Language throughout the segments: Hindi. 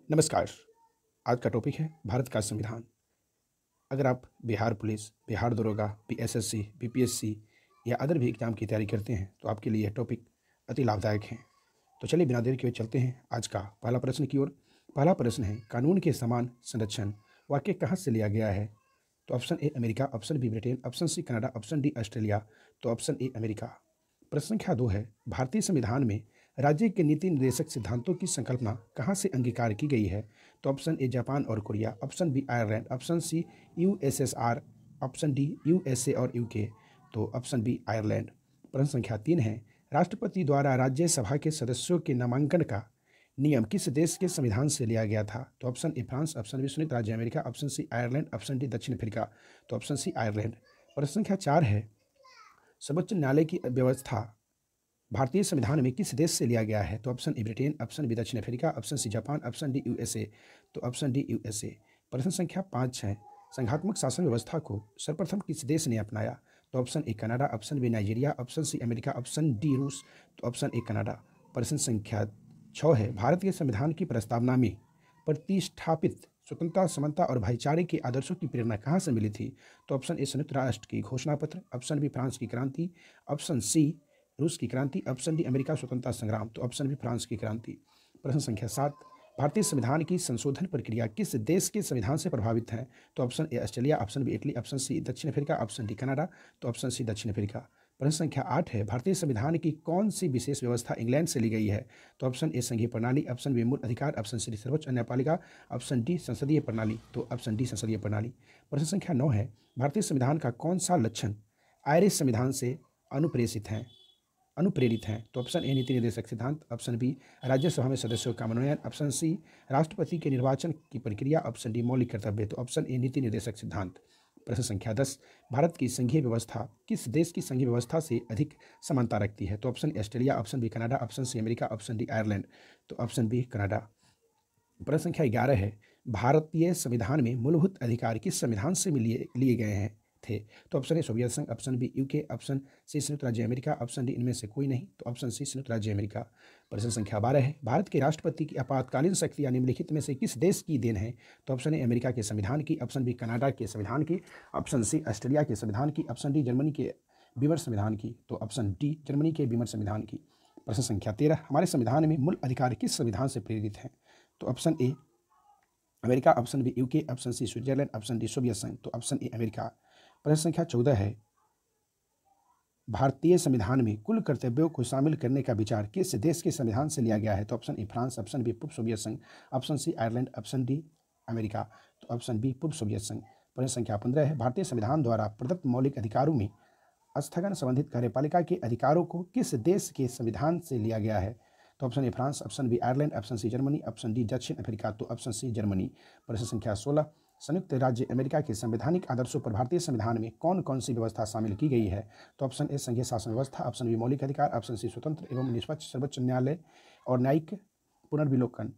नमस्कार। आज का टॉपिक है भारत का संविधान। अगर आप बिहार पुलिस, बिहार दरोगा, बीएसएससी, बीपीएससी या अदर भी एग्जाम की तैयारी करते हैं तो आपके लिए यह टॉपिक अति लाभदायक है। तो चलिए बिना देरी किए चलते हैं आज का पहला प्रश्न की ओर। पहला प्रश्न है, कानून के समान संरक्षण वाक्य कहाँ से लिया गया है? तो option A America, option B Britain, option C Canada, option D Australia. तो ऑप्शन ए अमेरिका। प्रश्न संख्या 2 है, भारतीय संविधान में राज्य के नीति निर्देशक सिद्धांतों की संकल्पना कहाँ से अंगीकार की गई है? तो ऑप्शन ए जापान और Korea, option B Ireland, option C USSR, option D USA और यूके। तो ऑप्शन बी आयरलैंड। प्रश्न संख्या 3 है, राष्ट्रपति द्वारा राज्यसभा के सदस्यों के नामांकन का नियम किस देश के संविधान से लिया गया था? तो option A France, option B संयुक्त राज्य America, option C Ireland, option D दक्षिण अफ्रीका। तो ऑप्शन सी आयरलैंड। प्रश्न संख्या 4 है, सर्वोच्च न्यायालय की व्यवस्था भारतीय संविधान में किस देश से लिया गया है? तो option A Britain, option B दक्षिण Africa, option C Japan, option D USA. तो ऑप्शन डी यूएसए। प्रश्न संख्या 5 है, संघात्मक शासन व्यवस्था को सर्वप्रथम किस देश ने अपनाया? तो option A Canada, option B Nigeria, option C America, option D रूस। तो ऑप्शन ए कनाडा। प्रश्न संख्या 6 है, भारत के संविधान की प्रस्तावना में प्रतिष्ठापित स्वतंत्रता, समता और भाईचारे के आदर्शों की प्रेरणा कहाँ से मिली थी? तो ऑप्शन ए संयुक्त राष्ट्र की घोषणा पत्र, ऑप्शन बी फ्रांस की क्रांति, ऑप्शन सी रूस की क्रांति, ऑप्शन डी अमेरिका स्वतंत्रता संग्राम। तो ऑप्शन बी फ्रांस की क्रांति। प्रश्न संख्या 7, भारतीय संविधान की संशोधन प्रक्रिया किस देश के संविधान से प्रभावित है? तो option A Australia, option B Italy, option C दक्षिण अफ्रीका, ऑप्शन डी कनाडा। तो ऑप्शन सी दक्षिण अफ्रीका। प्रश्न संख्या 8 है, भारतीय संविधान की कौन सी विशेष व्यवस्था इंग्लैंड से ली गई है? तो ऑप्शन ए संघीय प्रणाली, ऑप्शन बी मूल अधिकार, ऑप्शन सी सर्वोच्च न्यायपालिका, ऑप्शन डी संसदीय प्रणाली। तो ऑप्शन डी संसदीय प्रणाली। प्रश्न संख्या 9 है, भारतीय संविधान का कौन सा लक्षण आयरिश संविधान से अनुप्रेरित हैं? तो ऑप्शन ए नीति निर्देशक सिद्धांत, ऑप्शन बी राज्यसभा में सदस्यों का मनोनयन, ऑप्शन सी राष्ट्रपति के निर्वाचन की प्रक्रिया, ऑप्शन डी मौलिक कर्तव्य। तो ऑप्शन ए नीति निर्देशक सिद्धांत। प्रश्न संख्या 10, भारत की संघीय व्यवस्था किस देश की संघीय व्यवस्था से अधिक समानता रखती है? तो option A Australia, option B Canada, option C America, option D Ireland. तो ऑप्शन बी कनाडा। प्रश्न संख्या 11 है, भारतीय संविधान में मूलभूत अधिकार किस संविधान से लिए गए हैं थे? तो ऑप्शन ए सोवियत संघ, option B UK, option C संयुक्त राज्य अमेरिका, ऑप्शन डी इनमें से कोई नहीं। तो ऑप्शन सी संयुक्त राज्य अमेरिका। प्रश्न संख्या 12 है, भारत के राष्ट्रपति की आपातकालीन शक्तियां निम्नलिखित में से किस देश की देन है? तो ऑप्शन ए अमेरिका के संविधान की, ऑप्शन बी कनाडा के संविधान की, ऑप्शन सी ऑस्ट्रेलिया के संविधान की, ऑप्शन डी जर्मनी के बीमर संविधान की। तो ऑप्शन डी जर्मनी के बीमर संविधान की। प्रश्न संख्या 13, हमारे संविधान में मूल अधिकार किस संविधान से प्रेरित हैं? तो option A America, option B UK, option C Switzerland, option D Soviet संघ। तो ऑप्शन ए अमेरिका। प्रश्न संख्या 14 है, भारतीय संविधान में कुल कर्तव्यों को शामिल करने का विचार किस देश के संविधान से लिया गया है? तो option A France, option B पूर्व सोवियत संघ, option C Ireland, option D America. तो ऑप्शन बी पूर्व सोवियत संघ। प्रश्न संख्या 15 है, भारतीय संविधान द्वारा प्रदत्त मौलिक अधिकारों में स्थगन संबंधित कार्यपालिका के अधिकारों को किस देश के संविधान से लिया गया है? तो option A France, option B Ireland, option C Germany, option D दक्षिण अफ्रीका। तो ऑप्शन सी जर्मनी। प्रश्न संख्या 16, संयुक्त राज्य अमेरिका के संवैधानिक आदर्शों पर भारतीय संविधान में कौन कौन सी व्यवस्था शामिल की गई है? तो ऑप्शन ए संघीय शासन व्यवस्था, ऑप्शन बी मौलिक अधिकार, ऑप्शन सी स्वतंत्र एवं निष्पक्ष सर्वोच्च न्यायालय और न्यायिक पुनर्विलोकन।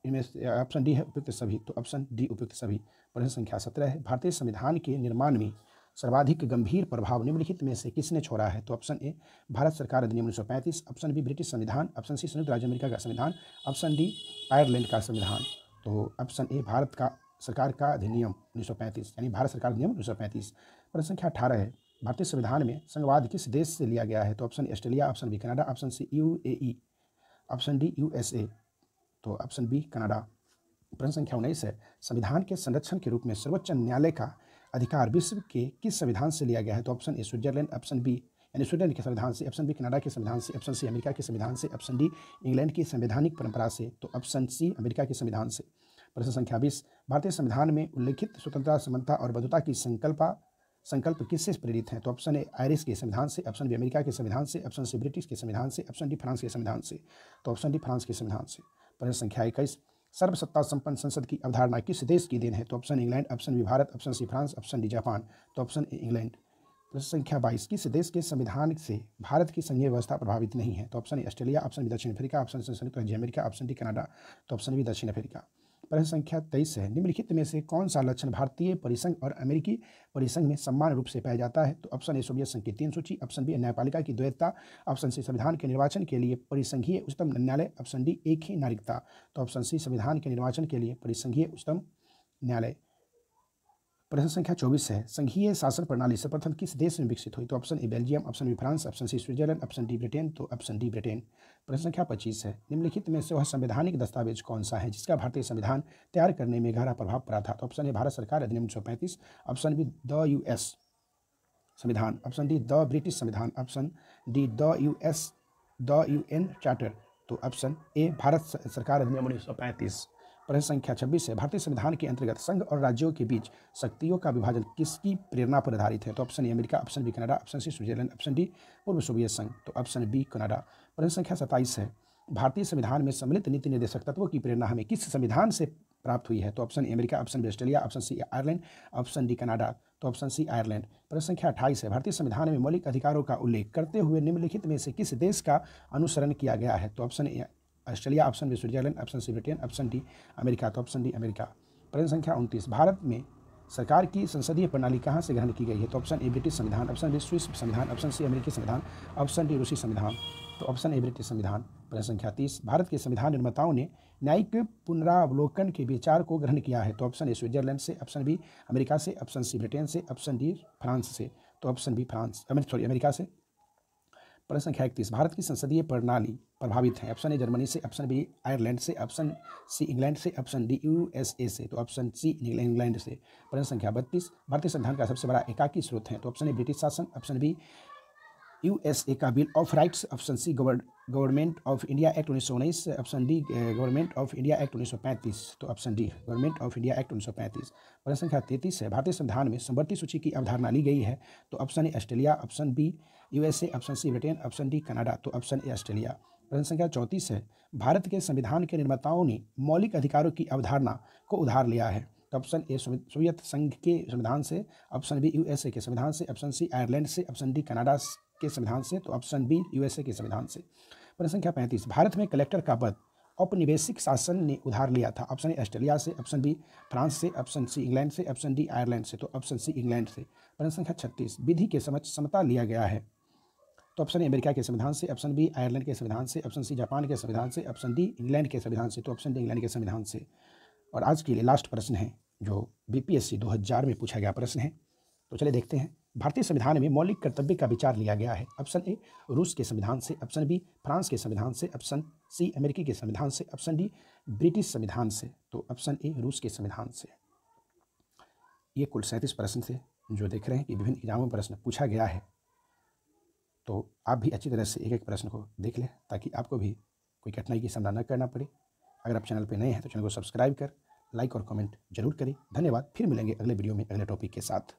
इनमें ऑप्शन डी है उपयुक्त सभी। तो ऑप्शन डी उपयुक्त सभी। प्रश्न संख्या 17 है, भारतीय संविधान के निर्माण में सर्वाधिक गंभीर प्रभाव निम्नलिखित में से किसने छोड़ा है? तो ऑप्शन ए भारत सरकार अधिनियम 1935, ऑप्शन बी ब्रिटिश संविधान, ऑप्शन सी संयुक्त राज्य अमेरिका का संविधान, ऑप्शन डी आयरलैंड का संविधान। तो ऑप्शन ए भारत का सरकार का अधिनियम 1935 यानी भारत सरकार अधिनियम 1935। प्रश्न संख्या 18 है, भारतीय संविधान में संघवाद किस देश से लिया गया है? तो option Australia, option B Canada, option C UAE, option D USA. तो ऑप्शन बी कनाडा। प्रश्न संख्या 19 है, संविधान के संरक्षण के रूप में सर्वोच्च न्यायालय का अधिकार विश्व के किस संविधान से लिया गया है? तो option A Switzerland, option B यानी स्वीडन के संविधान से, ऑप्शन बी कनाडा के संविधान से, ऑप्शन सी अमेरिका के संविधान से, ऑप्शन डी इंग्लैंड की संवैधानिक परंपरा से। तो ऑप्शन सी अमेरिका के संविधान से। प्रश्न संख्या 20, भारतीय संविधान में उल्लिखित स्वतंत्रता, समता और बंधुता की संकल्प किससे प्रेरित हैं? तो ऑप्शन ए आयरिश के संविधान से, ऑप्शन बी अमेरिका के संविधान से, ऑप्शन सी ब्रिटिश के संविधान से, ऑप्शन डी फ्रांस के संविधान से। तो ऑप्शन डी फ्रांस के संविधान से। प्रश्न संख्या 21, सर्वसत्ता संपन्न संसद की अवधारणा किस देश की देन है? तो option England, option B Bharat, option C France, option D Japan. तो ऑप्शन ए इंग्लैंड। प्रश्न संख्या 22, किस देश के संविधान से भारत की संघीय व्यवस्था प्रभावित नहीं है? तो option A Australia, option B दक्षिण अफ्रीका, ऑप्शन सी संयुक्त राज्य अमेरिका, ऑप्शन डी कनाडा। तो ऑप्शन बी दक्षिण अफ्रीका। प्रश्न संख्या 23 है, निम्नलिखित में से कौन सा लक्षण भारतीय परिसंघ और अमेरिकी परिसंघ में समान रूप से पाया जाता है? तो ऑप्शन ए सोवियत संघ की 3 सूची, ऑप्शन बी न्यायपालिका की द्वैतता, ऑप्शन सी संविधान के निर्वाचन के लिए परिसंघीय उच्चतम न्यायालय, ऑप्शन डी एक ही नागरिकता। तो ऑप्शन सी संविधान के निर्वाचन के लिए परिसंघीय उच्चतम न्यायालय। प्रश्न संख्या 24 है, संघीय शासन प्रणाली सर्वप्रथम किस देश में विकसित हुई? तो option A Belgium, option B France, option C Switzerland, option D Britain. तो ऑप्शन डी ब्रिटेन। प्रश्न संख्या 25 है, निम्नलिखित में से वह संवैधानिक दस्तावेज कौन सा है जिसका भारतीय संविधान तैयार करने में गहरा प्रभाव पड़ा था? तो ऑप्शन ए भारत सरकार अधिनियम 1935, ऑप्शन बी द यूएस संविधान, ऑप्शन डी द ब्रिटिश संविधान, option D the UN charter. तो ऑप्शन ए भारत सरकार अधिनियम 1935। प्रश्न संख्या 26 है, भारतीय संविधान के अंतर्गत संघ और राज्यों के बीच शक्तियों का विभाजन किसकी प्रेरणा पर आधारित है? तो option A America, option B Canada, option C Switzerland, option D पूर्व सोवियत संघ। तो ऑप्शन बी कनाडा। प्रश्न संख्या 27 है, भारतीय संविधान में सम्मिलित नीति निर्देशक तत्वों की प्रेरणा हमें किस संविधान से प्राप्त हुई है? तो option A America, option B Australia, option C Ireland, option D Canada. तो ऑप्शन सी आयरलैंड। प्रश्न संख्या 28 है, भारतीय संविधान में मौलिक अधिकारों का उल्लेख करते हुए निम्नलिखित में से किस देश का अनुसरण किया गया है? तो option A Australia, option B Switzerland, option C Britain, option D America. तो ऑप्शन डी अमेरिका। प्रश्न संख्या 29, भारत में सरकार की संसदीय प्रणाली कहाँ से ग्रहण की गई है? तो ऑप्शन ए ब्रिटिश संविधान, ऑप्शन बी स्विस संविधान, ऑप्शन सी अमेरिकी संविधान, ऑप्शन डी रूसी संविधान। तो ऑप्शन ए ब्रिटिश संविधान। प्रश्न संख्या 30, भारत के संविधान निर्माताओं ने न्यायिक पुनरावलोकन के विचार को ग्रहण किया है? तो ऑप्शन ए स्विट्जरलैंड से, ऑप्शन बी अमेरिका से, ऑप्शन सी ब्रिटेन से, ऑप्शन डी फ्रांस से। तो ऑप्शन बी अमेरिका से। प्रश्न संख्या 31, भारत की संसदीय प्रणाली प्रभावित है? ऑप्शन ए जर्मनी से, ऑप्शन बी आयरलैंड से, ऑप्शन सी इंग्लैंड से, ऑप्शन डी यूएसए से। तो ऑप्शन सी इंग्लैंड से। प्रश्न संख्या 32, भारतीय संविधान का सबसे बड़ा एकाकी स्रोत है? तो ऑप्शन ए ब्रिटिश शासन, ऑप्शन बी यूएसए का bill of rights, option C government of India act 1919, option D government of India act 1935। तो option D government of India act 1935। प्रश्न संख्या 33 है, भारतीय संविधान में समवर्ती सूची की अवधारणा ली गई है? तो option A Australia, option B USA, option C Britain, option D Canada. तो ऑप्शन ए ऑस्ट्रेलिया। प्रश्न संख्या 34 है, भारत के संविधान के निर्माताओं ने मौलिक अधिकारों की अवधारणा को उधार लिया है? तो ऑप्शन ए सोवियत संघ के संविधान से, ऑप्शन बी यूएसए के संविधान से, ऑप्शन सी आयरलैंड से, ऑप्शन डी कनाडा के संविधान से। तो ऑप्शन बी यूएसए के संविधान से। प्रश्न संख्या 35, भारत में कलेक्टर का पद औपनिवेशिक शासन ने उधार लिया था? ऑप्शन ए ऑस्ट्रेलिया से, ऑप्शन बी फ्रांस से, ऑप्शन सी इंग्लैंड से, ऑप्शन डी आयरलैंड से। तो ऑप्शन सी इंग्लैंड से। प्रश्न संख्या 36, विधि के समक्ष समता लिया गया है? तो ऑप्शन ए अमेरिका के संविधान से, ऑप्शन बी आयरलैंड के संविधान से, ऑप्शन सी जापान के संविधान से, ऑप्शन डी इंग्लैंड के संविधान से। तो ऑप्शन डी इंग्लैंड के संविधान से। और आज के लिए लास्ट प्रश्न है जो बीपीएससी 2000 में पूछा गया प्रश्न है। तो चलिए देखते हैं, भारतीय संविधान में मौलिक कर्तव्य का विचार लिया गया है? ऑप्शन ए रूस के संविधान से, ऑप्शन बी फ्रांस के संविधान से, ऑप्शन सी अमेरिकी के संविधान से, ऑप्शन डी ब्रिटिश संविधान से। तो ऑप्शन ए रूस के संविधान से। ये कुल 37 प्रश्न थे जो देख रहे हैं कि विभिन्न एग्जामों में प्रश्न पूछा गया है। तो आप भी अच्छी तरह से एक एक प्रश्न को देख लें ताकि आपको भी कोई कठिनाई की सामना न करना पड़े। अगर आप चैनल पर नए हैं तो चैनल को सब्सक्राइब कर लाइक और कमेंट जरूर करें। धन्यवाद। फिर मिलेंगे अगले वीडियो में अगले टॉपिक के साथ।